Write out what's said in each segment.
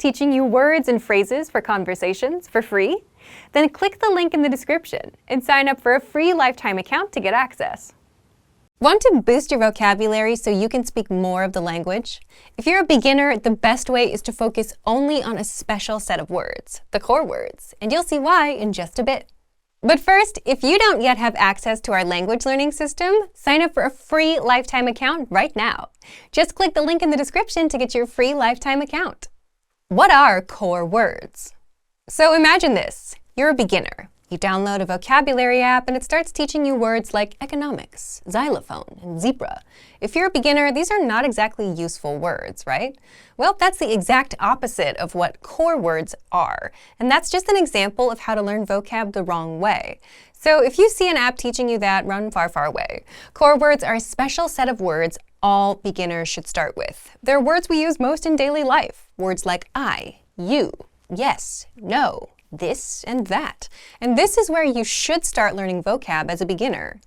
teaching you words and phrases for conversations for free? Then click the link in the description and sign up for a free lifetime account to get access. Want to boost your vocabulary so you can speak more of the language? If you're a beginner, the best way is to focus only on a special set of words, the core words, and you'll see why in just a bit. But first, if you don't yet have access to our language learning system, sign up for a free lifetime account right now. Just click the link in the description to get your free lifetime account. What are core words? So imagine this. You're a beginner. You download a vocabulary app and it starts teaching you words like economics, xylophone, and zebra. If you're a beginner, these are not exactly useful words, right? Well, that's the exact opposite of what core words are. And that's just an example of how to learn vocab the wrong way. So if you see an app teaching you that, run far, far away. Core words are a special set of words all beginners should start with. They're words we use most in daily life. Words like I, you, yes, no, this, and that. And this is where you should start learning vocab as a beginner.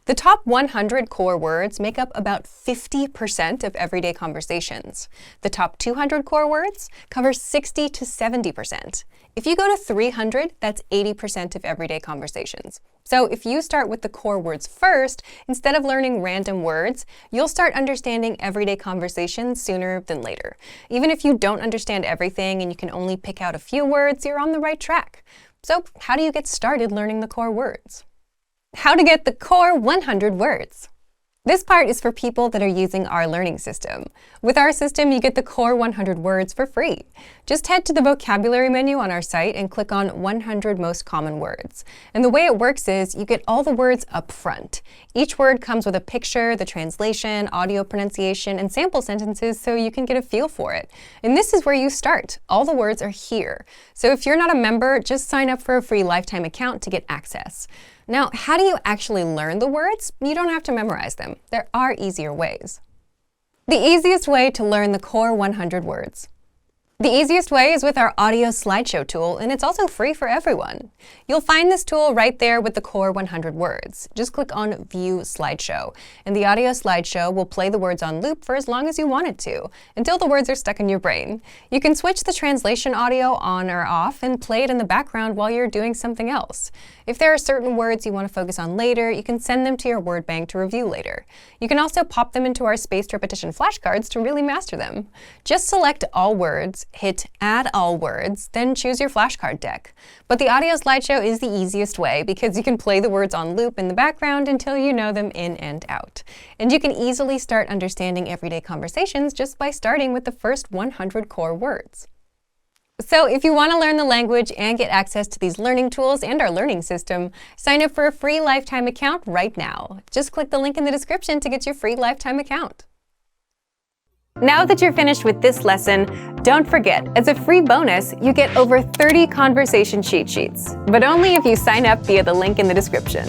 The top 100 core words make up about 50% of everyday conversations. The top 200 core words cover 60 to 70%. If you go to 300, that's 80% of everyday conversations. So if you start with the core words first, instead of learning random words, you'll start understanding everyday conversations sooner than later. Even if you don't understand everything and you can only pick out a few words, you're on the right track. So how do you get started learning the core words? How to get the core 100 words. This part is for people that are using our learning system. With our system, you get the core 100 words for free. Just head to the vocabulary menu on our site and click on 100 most common words. And the way it works is you get all the words up front. Each word comes with a picture, the translation, audio pronunciation, and sample sentences so you can get a feel for it. And this is where you start. All the words are here. So if you're not a member, just sign up for a free lifetime account to get access. Now, how do you actually learn the words? You don't have to memorize them. There are easier ways. The easiest way to learn the core 100 words. The easiest way is with our audio slideshow tool, and it's also free for everyone. You'll find this tool right there with the core 100 words. Just click on View Slideshow, and the audio slideshow will play the words on loop for as long as you want it to, until the words are stuck in your brain. You can switch the translation audio on or off and play it in the background while you're doing something else. If there are certain words you want to focus on later, you can send them to your word bank to review later. You can also pop them into our spaced repetition flashcards to really master them. Just select all words, hit Add All Words, then choose your flashcard deck. But the audio slideshow is the easiest way because you can play the words on loop in the background until you know them in and out. And you can easily start understanding everyday conversations just by starting with the first 100 core words. So if you want to learn the language and get access to these learning tools and our learning system, sign up for a free lifetime account right now. Just click the link in the description to get your free lifetime account. Now that you're finished with this lesson, don't forget, as a free bonus, you get over 30 conversation cheat sheets, but only if you sign up via the link in the description.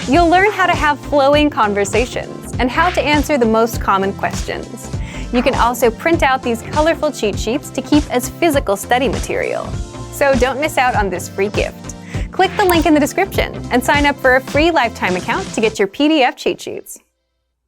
You'll learn how to have flowing conversations and how to answer the most common questions. You can also print out these colorful cheat sheets to keep as physical study material. So don't miss out on this free gift. Click the link in the description and sign up for a free lifetime account to get your PDF cheat sheets.